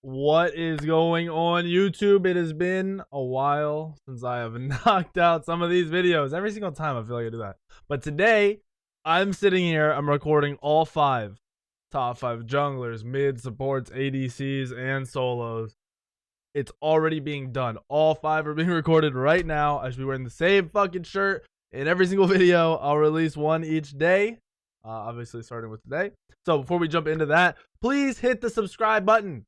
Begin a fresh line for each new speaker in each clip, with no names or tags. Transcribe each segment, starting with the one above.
What is going on YouTube? It has been a while since I have knocked out some of these videos. Every single time I feel like I do that. But today, I'm sitting here, I'm recording all top 5 junglers, mid, supports, ADCs, and solos. It's already being done. All 5 are being recorded right now. I should be wearing the same fucking shirt in every single video. I'll release one each day. Obviously starting with today. So before we jump into that, please hit the subscribe button.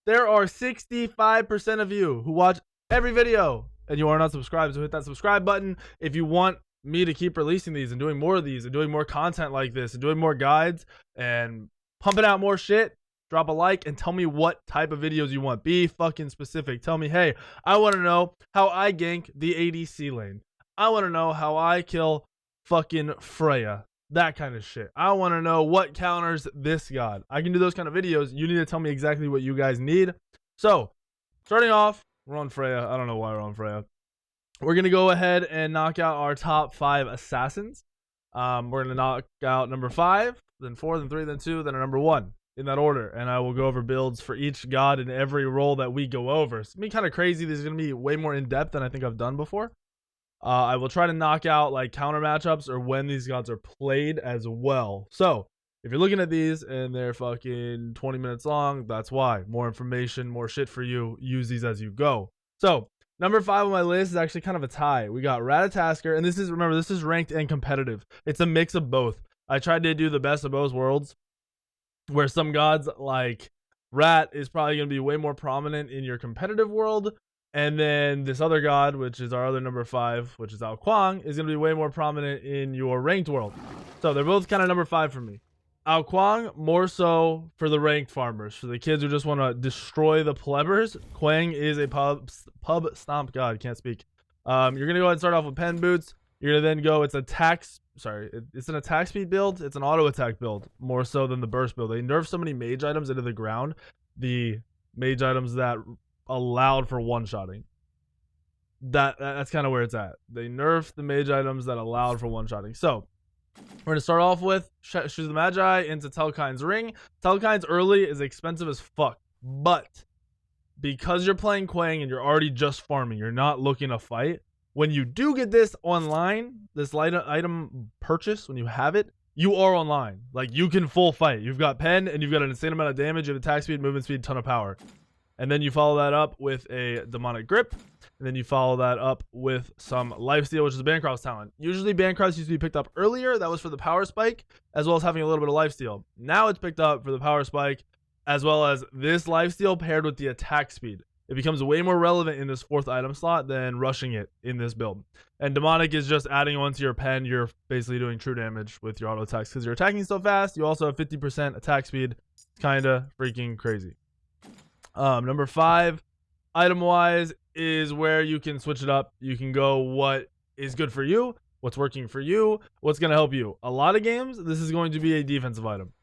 There are 65% of you who watch every video and you are not subscribed. So hit that subscribe button if you want me to keep releasing these and doing more of these and doing more content like this and doing more guides and pumping out more shit. Drop a like and tell me what type of videos you want. Be fucking specific. Tell me, hey, I want to know how I gank the ADC lane. I want to know how I kill fucking Freya. That kind of shit. I want to know what counters this god. I can do those kind of videos. You need to tell me exactly what you guys need. So, starting off, we're on Freya. I don't know why we're on Freya. We're going to go ahead and knock out our top 5 assassins. We're going to knock out number 5, then 4, then 3, then 2, then number 1 in that order. And I will go over builds for each god in every role that we go over. It's going to be kind of crazy. This is going to be way more in-depth than I think I've done before. I will try to knock out like counter matchups or when these gods are played as well. So if you're looking at these and they're fucking 20 minutes long, that's why. More information, more shit for you. Use these as you go. So number 5 on my list is actually kind of a tie. We got Ratatoskr, and this is, remember, this is ranked and competitive. It's a mix of both. I tried to do the best of both worlds, where some gods like Rat is probably going to be way more prominent in your competitive world. And then this other god, which is our other number 5, which is Quang, is going to be way more prominent in your ranked world. So they're both kind of number 5 for me. Quang, more so for the ranked farmers, for the kids who just want to destroy the plebers. Quang is a pub stomp god, can't speak. You're going to go ahead and start off with pen boots. You're going to then go, it's an attack speed build. It's an auto attack build, more so than the burst build. They nerfed so many mage items into the ground. The mage items that allowed for one-shotting. That's kind of where it's at. They nerfed the mage items that allowed for one-shotting. So we're gonna start off with Shoes of the Magi into Telkine's Ring. Telkine's early is expensive as fuck, but because you're playing Quang and you're already just farming, you're not looking to fight. When you do get this online, this light item purchase, when you have it, you are online. Like, you can full fight. You've got pen and you've got an insane amount of damage. You have attack speed, movement speed, ton of power. And then you follow that up with a demonic grip. And then you follow that up with some lifesteal, which is a Bancroft's talent. Usually Bancroft's used to be picked up earlier. That was for the power spike, as well as having a little bit of lifesteal. Now it's picked up for the power spike, as well as this lifesteal paired with the attack speed. It becomes way more relevant in this 4th item slot than rushing it in this build. And demonic is just adding on to your pen. You're basically doing true damage with your auto attacks because you're attacking so fast. You also have 50% attack speed. It's kind of freaking crazy. Number 5, item-wise, is where you can switch it up. You can go what is good for you, what's working for you, what's going to help you. A lot of games, this is going to be a defensive item.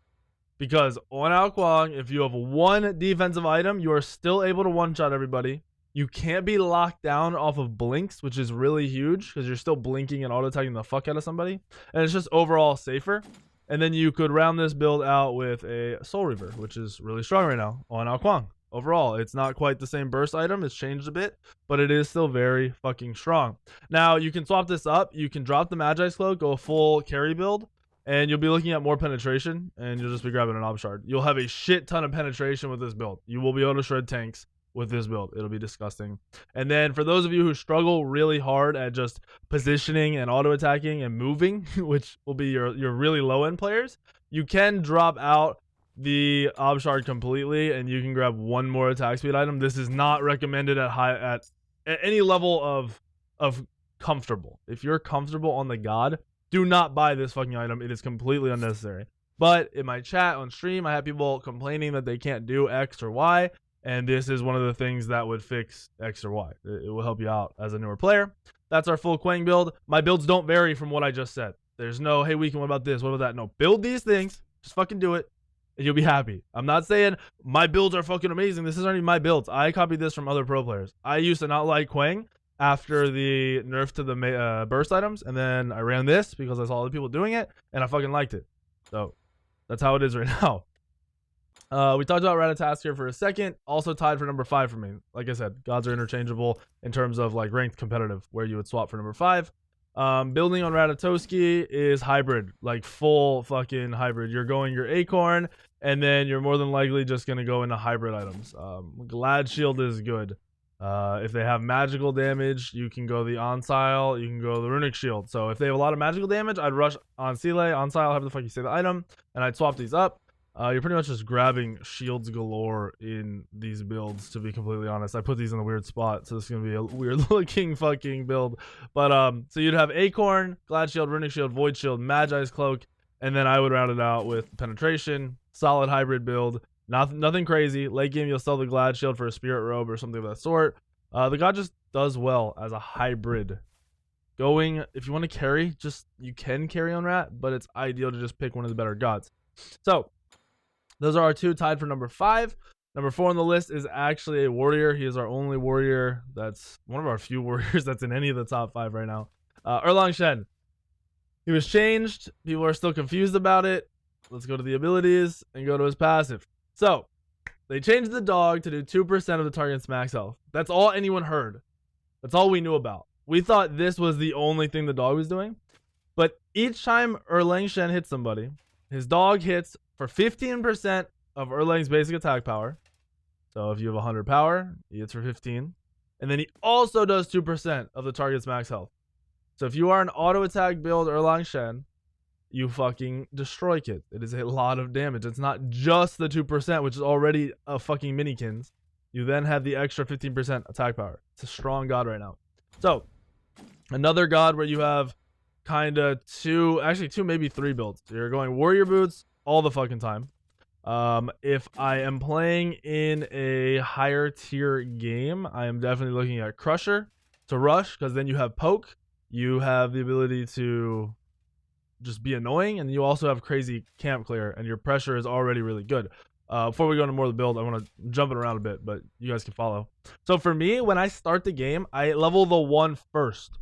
Because on Quang, if you have one defensive item, you are still able to one-shot everybody. You can't be locked down off of blinks, which is really huge, because you're still blinking and auto-attacking the fuck out of somebody. And it's just overall safer. And then you could round this build out with a Soul Reaver, which is really strong right now on Quang. Overall, it's not quite the same burst item. It's changed a bit, but it is still very fucking strong. Now, you can swap this up. You can drop the Magi's Cloak, go full carry build, and you'll be looking at more penetration, and you'll just be grabbing an Ob Shard. You'll have a shit ton of penetration with this build. You will be able to shred tanks with this build. It'll be disgusting. And then for those of you who struggle really hard at just positioning and auto-attacking and moving, which will be your really low-end players, you can drop out the Ob Shard completely, and you can grab one more attack speed item. This is not recommended at any level of comfortable. If you're comfortable on the god, do not buy this fucking item. It is completely unnecessary. But in my chat on stream, I have people complaining that they can't do X or Y, and this is one of the things that would fix X or Y. It will help you out as a newer player. That's our full Quang build. My builds don't vary from what I just said. There's no, hey, Weekend, what about this? What about that? No, build these things. Just fucking do it. And you'll be happy. I'm not saying my builds are fucking amazing. This isn't even my builds. I copied this from other pro players. I used to not like Quang after the nerf to the burst items, and then I ran this because I saw other people doing it, and I fucking liked it. So that's how it is right now. We talked about Ratatoskr for a second. Also tied for number 5 for me. Like I said, gods are interchangeable in terms of like ranked competitive, where you would swap for number 5. Building on Ratatoskr is hybrid, like full fucking hybrid. You're going your Acorn, and then you're more than likely just gonna go into hybrid items. Glad Shield is good. If they have magical damage, you can go the Onsile, you can go the Runic Shield. So if they have a lot of magical damage, I'd rush on Sile, Onsile, however the fuck you say the item, and I'd swap these up. You're pretty much just grabbing shields galore in these builds, to be completely honest. I put these in a weird spot, so this is going to be a weird looking fucking build. But, so you'd have Acorn, Glad Shield, Runic Shield, Void Shield, Magi's Cloak, and then I would round it out with Penetration, solid hybrid build. Nothing crazy. Late game, you'll sell the Glad Shield for a Spirit Robe or something of that sort. The god just does well as a hybrid. If you want to carry, you can carry on Rat, but it's ideal to just pick one of the better gods. So, those are our 2 tied for number 5. Number 4 on the list is actually a warrior. He is our only warrior. That's one of our few warriors that's in any of the top 5 right now. Shen. He was changed. People are still confused about it. Let's go to the abilities and go to his passive. So, they changed the dog to do 2% of the target's max health. That's all anyone heard. That's all we knew about. We thought this was the only thing the dog was doing. But each time Shen hits somebody, his dog hits for 15% of Erlang's basic attack power. So if you have 100 power, he hits for 15. And then he also does 2% of the target's max health. So if you are an auto attack build Shen, you fucking destroy Kit. It is a lot of damage. It's not just the 2%, which is already a fucking minikins. You then have the extra 15% attack power. It's a strong god right now. So another god where you have kind of 2, maybe 3 builds. So you're going warrior boots all the fucking time. If I am playing in a higher tier game, I am definitely looking at Crusher to rush, because then you have poke, you have the ability to just be annoying, and you also have crazy camp clear, and your pressure is already really good. Before we go into more of the build, I want to jump it around a bit, but you guys can follow. So for me, when I start the game, I level the 1 first.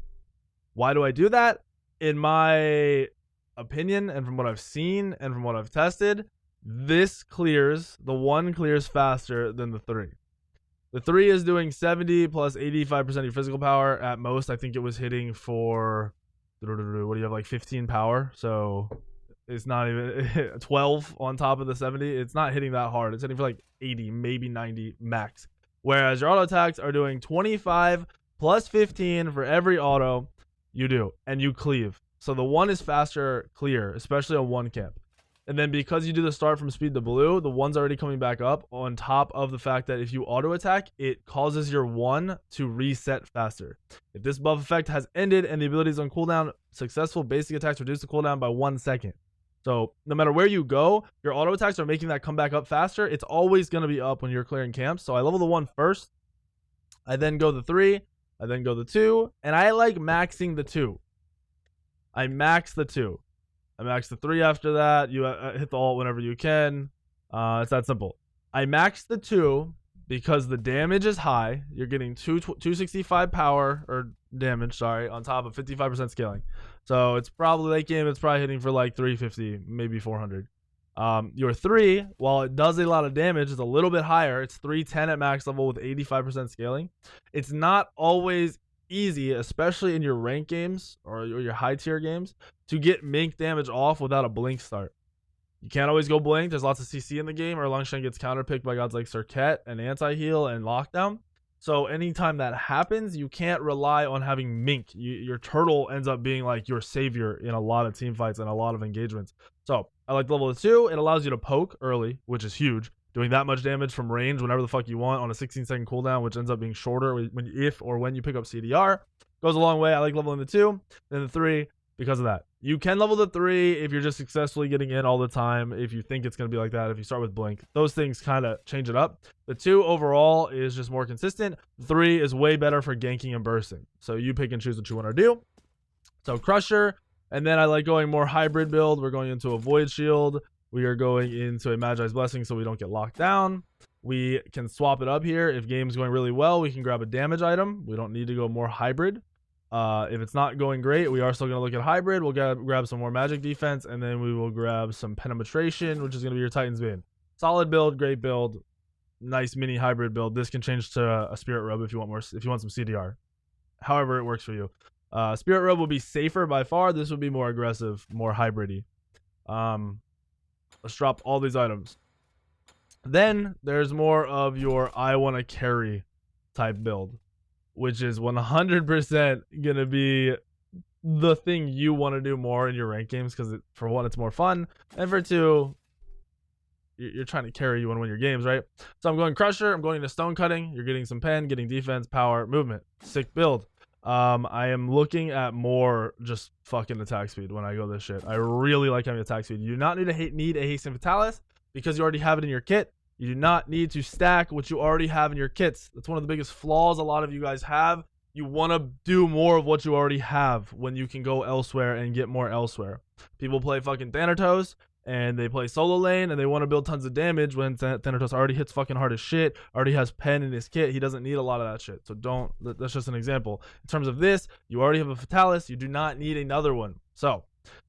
Why do I do that? In my opinion, and from what I've seen and from what I've tested, the 1 clears faster than the 3. The 3 is doing 70 plus 85% of your physical power at most. I think it was hitting for, what do you have, like 15 power? So it's not even 12 on top of the 70. It's not hitting that hard. It's hitting for like 80, maybe 90 max. Whereas your auto attacks are doing 25 plus 15 for every auto you do, and you cleave. So the 1 is faster clear, especially on 1 camp. And then because you do the start from speed to blue, the 1's already coming back up, on top of the fact that if you auto attack, it causes your 1 to reset faster. If this buff effect has ended and the ability is on cooldown, successful basic attacks reduce the cooldown by 1 second. So no matter where you go, your auto attacks are making that come back up faster. It's always going to be up when you're clearing camps. So I level the 1 first. I then go the 3. I then go the 2. And I like maxing the 2. I max the 2. I max the 3 after that. You hit the ult whenever you can. It's that simple. I max the 2 because the damage is high. You're getting 265 power, or damage, sorry, on top of 55% scaling. So it's probably late game, it's probably hitting for like 350, maybe 400. Your 3, while it does a lot of damage, is a little bit higher. It's 310 at max level with 85% scaling. It's not always easy, especially in your rank games or your high tier games, to get mink damage off without a blink start. You can't always go blink. There's lots of CC in the game, or Shen gets counterpicked by gods like Surkhet and anti-heal and lockdown. So anytime that happens, you can't rely on having mink. Your turtle ends up being like your savior in a lot of team fights and a lot of engagements. So I like level 2. It allows you to poke early, which is huge. Doing that much damage from range whenever the fuck you want on a 16-second cooldown, which ends up being shorter when you pick up CDR. Goes a long way. I like leveling the 2. Then the 3, because of that. You can level the 3 if you're just successfully getting in all the time, if you think it's going to be like that, if you start with blink. Those things kind of change it up. The 2 overall is just more consistent. 3 is way better for ganking and bursting. So you pick and choose what you want to do. So Crusher, and then I like going more hybrid build. We're going into a Void Shield. We are going into a Magi's Blessing so we don't get locked down. We can swap it up here. If game's going really well, we can grab a damage item. We don't need to go more hybrid. If it's not going great, we are still going to look at hybrid. We'll grab some more magic defense, and then we will grab some penetration, which is going to be your Titan's Bane. solid build, great build, nice mini hybrid build. This can change to a spirit robe if you want more, if you want some CDR. However it works for you. Spirit robe will be safer by far. This would be more aggressive, more hybridy. Let's drop all these items. Then there's more of your I want to carry type build, which is 100% gonna be the thing you want to do more in your rank games, because for one, it's more fun, and for two, you're trying to carry, you want to win your games, right? So I'm going Crusher, I'm going to Stone Cutting, you're getting some pen, getting defense, power, movement. Sick build. I am looking at more just fucking attack speed when I go this shit. I really like having attack speed. You do not need a Hasten Fatalis because you already have it in your kit. You do not need to stack what you already have in your kits. That's one of the biggest flaws a lot of you guys have. You want to do more of what you already have when you can go elsewhere and get more elsewhere. People play fucking Thanatos and they play solo lane and they want to build tons of damage when Thanatos already hits fucking hard as shit, already has pen in his kit. He doesn't need a lot of that shit. So don't, that's just an example. In terms of this, you already have a Fatalis. You do not need another one. So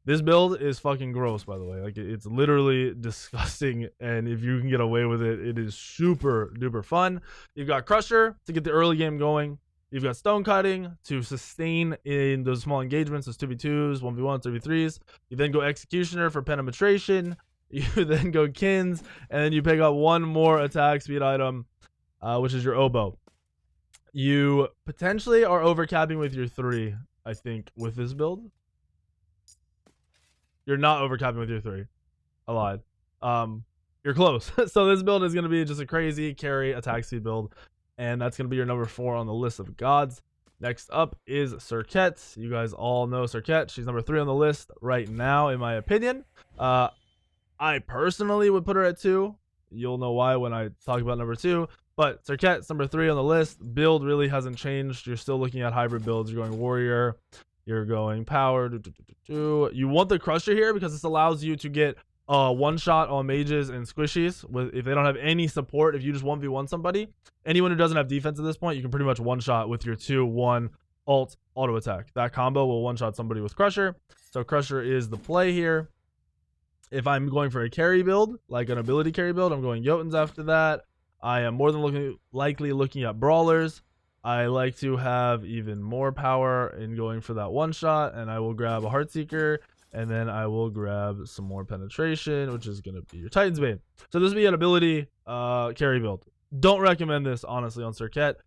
this build is fucking gross, by the way. Like, it's literally disgusting, and if you can get away with it, it is super duper fun. You've got Crusher to get the early game going. You've got Stone Cutting to sustain in those small engagements, those 2v2s, 1v1s, 3v3s. You then go Executioner for penetration. You then go Kins, and then you pick up one more attack speed item, which is your Oboe. You potentially are overcapping with your 3, I think, with this build. You're not overcapping with your 3. I lied. You're close. So this build is going to be just a crazy carry attack speed build, and that's going to be your number 4 on the list of gods. Next up is Surkhet. You guys all know Surkhet. She's number 3 on the list right now, in my opinion. I personally would put her at 2. You'll know why when I talk about number 2. But Surkhet's number 3 on the list. Build really hasn't changed. You're still looking at hybrid builds. You're going warrior. You're going power. You want the Crusher here because this allows you to get one shot on mages and squishies if they don't have any support. If you just 1v1 somebody, anyone who doesn't have defense at this point, you can pretty much one shot with your 2-1 ult auto attack. That combo will one shot somebody with Crusher. So Crusher is the play here. If I'm going for a carry build, like an ability carry build, I'm going Jotuns after that. I am more than likely looking at brawlers. I like to have even more power in going for that one shot, and I will grab a Heartseeker, and then I will grab some more penetration, which is going to be your Titan's Bane. So this will be an ability carry build. Don't recommend this, honestly, on Surkhet,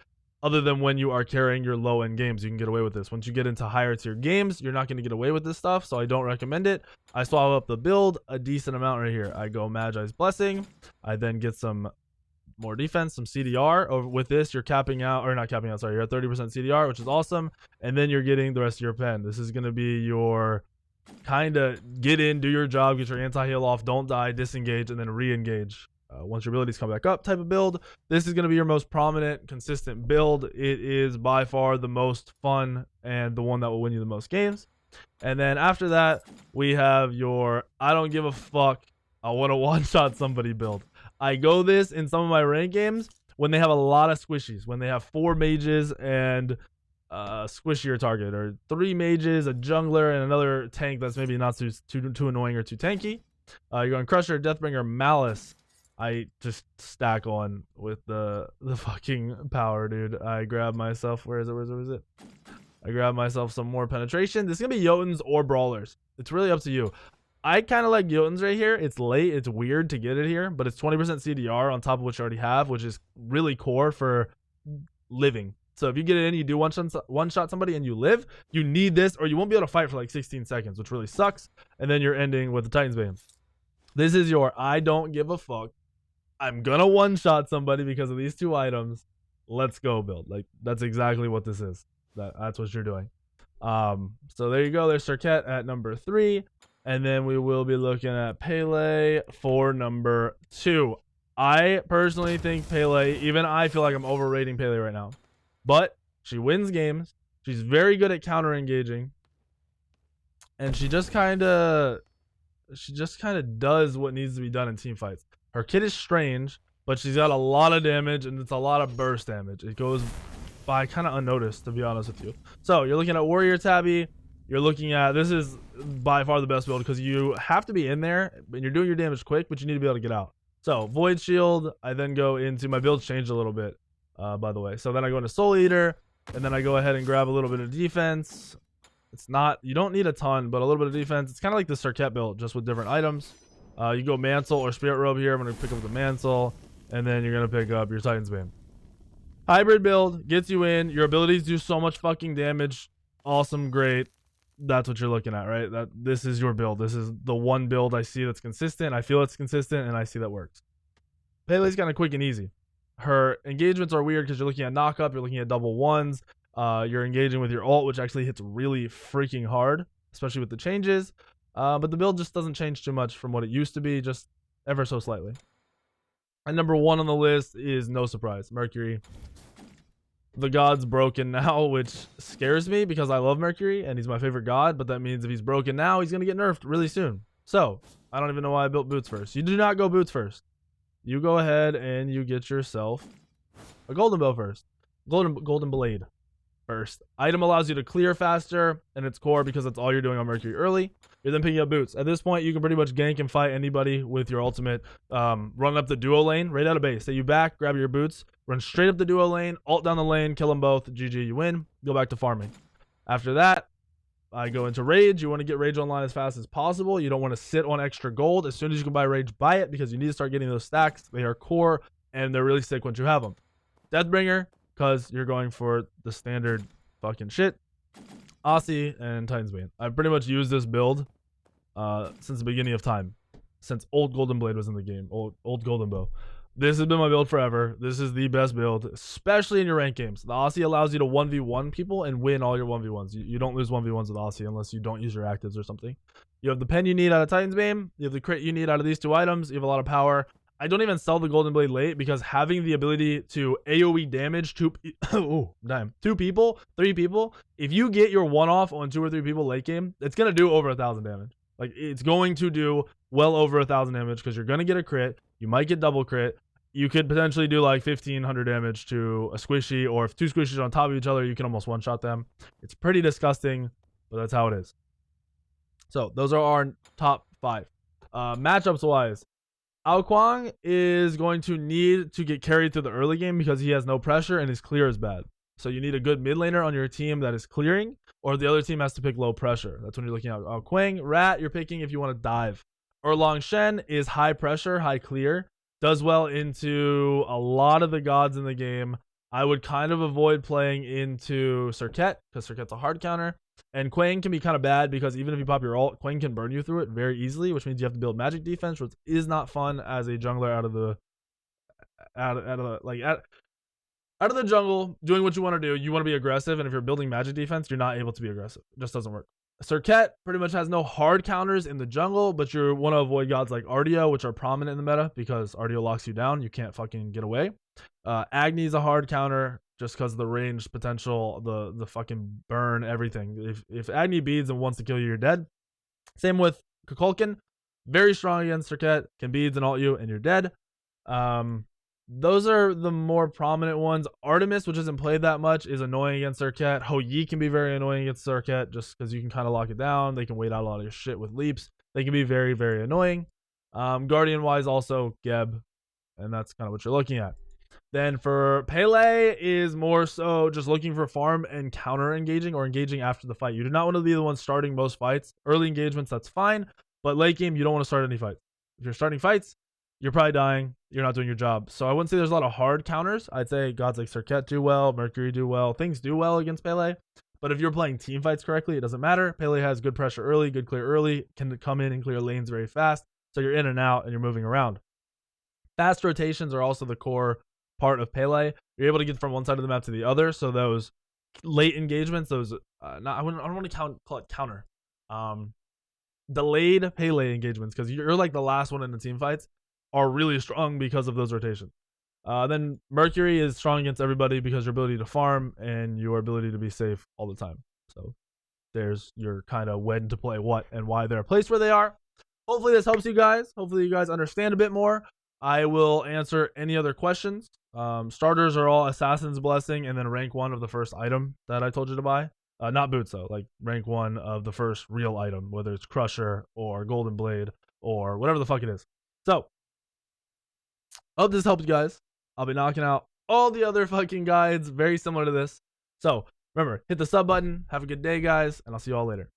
other than when you are carrying your low-end games. You can get away with this. Once you get into higher tier games, you're not going to get away with this stuff, so I don't recommend it. I swap up the build a decent amount right here. I go Magi's Blessing. I then get some more defense, some CDR. With this, you're capping out, or not capping out, sorry, you're at 30% CDR, which is awesome. And then you're getting the rest of your pen. This is going to be your kind of get in, do your job, get your anti-heal off, don't die, disengage, and then re-engage once your abilities come back up type of build. This is going to be your most prominent, consistent build. It is by far the most fun and the one that will win you the most games. And then after that, we have your I don't give a fuck, I want to one-shot somebody build. I go this in some of my rank games when they have a lot of squishies, when they have 4 mages and squishier target, or 3 mages, a jungler, and another tank that's maybe not too annoying or too tanky. You're going Crusher, Deathbringer, Malice. I just stack on with the fucking power, dude. I grab myself, where is it? I grab myself some more penetration. This is gonna be Jotuns or brawlers. It's really up to you. I kind of like Jotuns right here. It's late. It's weird to get it here, but it's 20% CDR on top of what you already have, which is really core for living. So if you get it in, you do one shot somebody and you live, you need this, or you won't be able to fight for like 16 seconds, which really sucks. And then you're ending with the Titan's Bane. This is your I don't give a fuck, I'm gonna one shot somebody because of these 2 items, let's go build. Like, that's exactly what this is. That's what you're doing. So there you go. There's Surkhet at number 3. And then we will be looking at Pele for number 2. I personally think Pele, even I feel like I'm overrating Pele right now. But she wins games. She's very good at counter engaging. And she just kind of does what needs to be done in team fights. Her kit is strange, but she's got a lot of damage, and it's a lot of burst damage. It goes by kind of unnoticed, to be honest with you. So you're looking at Warrior Tabby. You're looking at, this is by far the best build because you have to be in there and you're doing your damage quick, but you need to be able to get out. So Void Shield, I then go into my build's changed a little bit, by the way. So then I go into Soul Eater, and then I go ahead and grab a little bit of defense. It's not, you don't need a ton, but a little bit of defense. It's kind of like the Surkhet build, just with different items. You go Mantle or Spirit Robe here. I'm going to pick up the Mantle, and then you're going to pick up your Titan's Bane. Hybrid build gets you in. Your abilities do so much fucking damage. Awesome, great. That's what you're looking at, right? This is your build. This is the one build I see that's consistent. I feel it's consistent, and I see that works. Pele's kind of quick and easy. Her engagements are weird because you're looking at knockup, you're looking at double ones. You're engaging with your ult, which actually hits really freaking hard, especially with the changes. But the build just doesn't change too much from what it used to be, just ever so slightly. And number one on the list is, no surprise, Mercury. The god's broken now, which scares me because I love Mercury and he's my favorite god, but that means if he's broken now, he's going to get nerfed really soon. So, I don't even know why I built boots first. You do not go boots first. You go ahead and you get yourself a golden bow first. Golden blade first. Item allows you to clear faster, and it's core because that's all you're doing on Mercury early. You're then picking up boots. At this point, you can pretty much gank and fight anybody with your ultimate. Run up the duo lane right out of base. Stay you back, grab your boots, run straight up the duo lane, ult down the lane, kill them both. GG, you win. Go back to farming. After that, I go into Rage. You want to get Rage online as fast as possible. You don't want to sit on extra gold. As soon as you can buy Rage, buy it because you need to start getting those stacks. They are core, and they're really sick once you have them. Deathbringer, because you're going for the standard fucking shit. Aussie and Titan's Bane. I've pretty much used this build since the beginning of time. Since old Golden Blade was in the game. Old Golden Bow. This has been my build forever. This is the best build, especially in your rank games. The Aussie allows you to 1v1 people and win all your 1v1s. You don't lose 1v1s with Aussie unless you don't use your actives or something. You have the pen you need out of Titan's Bane. You have the crit you need out of these two items. You have a lot of power. I don't even sell the Golden Blade late because having the ability to AoE damage two people, 3 people, if you get your one-off on 2 or 3 people late game, it's going to do over 1,000 damage. Like, it's going to do well over 1,000 damage because you're going to get a crit. You might get double crit. You could potentially do like 1,500 damage to a squishy, or if 2 squishies are on top of each other, you can almost one-shot them. It's pretty disgusting, but that's how it is. So, those are our top 5. Matchups-wise, Quang is going to need to get carried through the early game because he has no pressure and his clear is bad. So you need a good mid laner on your team that is clearing, or the other team has to pick low pressure. That's when you're looking at Quang. Rat, you're picking if you want to dive. Shen is high pressure, high clear. Does well into a lot of the gods in the game. I would kind of avoid playing into Surkhet because Surkhet's a hard counter. And Quang can be kind of bad because even if you pop your ult, Quang can burn you through it very easily, which means you have to build magic defense, which is not fun as a jungler out of the jungle, doing what you want to do. You want to be aggressive, and if you're building magic defense, you're not able to be aggressive. It just doesn't work. Surkhet pretty much has no hard counters in the jungle, but you want to avoid gods like Ardeo, which are prominent in the meta because Ardeo locks you down. You can't fucking get away. Agni is a hard counter just because of the range potential, the fucking burn, everything. If Agni beads and wants to kill you, you're dead. Same with Kukulkan. Very strong against Surkhet. Can beads and ult you, and you're dead. Those are the more prominent ones. Artemis, which isn't played that much, is annoying against Surkhet. Ho Yi can be very annoying against Surkhet just because you can kind of lock it down. They can wait out a lot of your shit with leaps. They can be very, very annoying. Guardian-wise, also Geb, and that's kind of what you're looking at. Then for Pele is more so just looking for farm and counter engaging or engaging after the fight. You do not want to be the one starting most fights. Early engagements, that's fine. But late game, you don't want to start any fights. If you're starting fights, you're probably dying. You're not doing your job. So I wouldn't say there's a lot of hard counters. I'd say gods like Surkhet do well. Mercury do well. Things do well against Pele. But if you're playing team fights correctly, it doesn't matter. Pele has good pressure early, good clear early, can come in and clear lanes very fast. So you're in and out and you're moving around. Fast rotations are also the core part of Pele. You're able to get from one side of the map to the other. So those late engagements, those I don't want to call it counter. Delayed Pele engagements, because you're like the last one in the team fights, are really strong because of those rotations. Then Mercury is strong against everybody because your ability to farm and your ability to be safe all the time. So there's your kind of when to play what and why they're placed where they are. Hopefully this helps you guys. Hopefully you guys understand a bit more. I will answer any other questions. Starters are all Assassin's Blessing and then rank 1 of the first item that I told you to buy. Not boots though, like rank 1 of the first real item, whether it's Crusher or Golden Blade or whatever the fuck it is. So I hope this helped you guys. I'll be knocking out all the other fucking guides very similar to this. So remember, hit the sub button. Have a good day, guys, and I'll see you all later.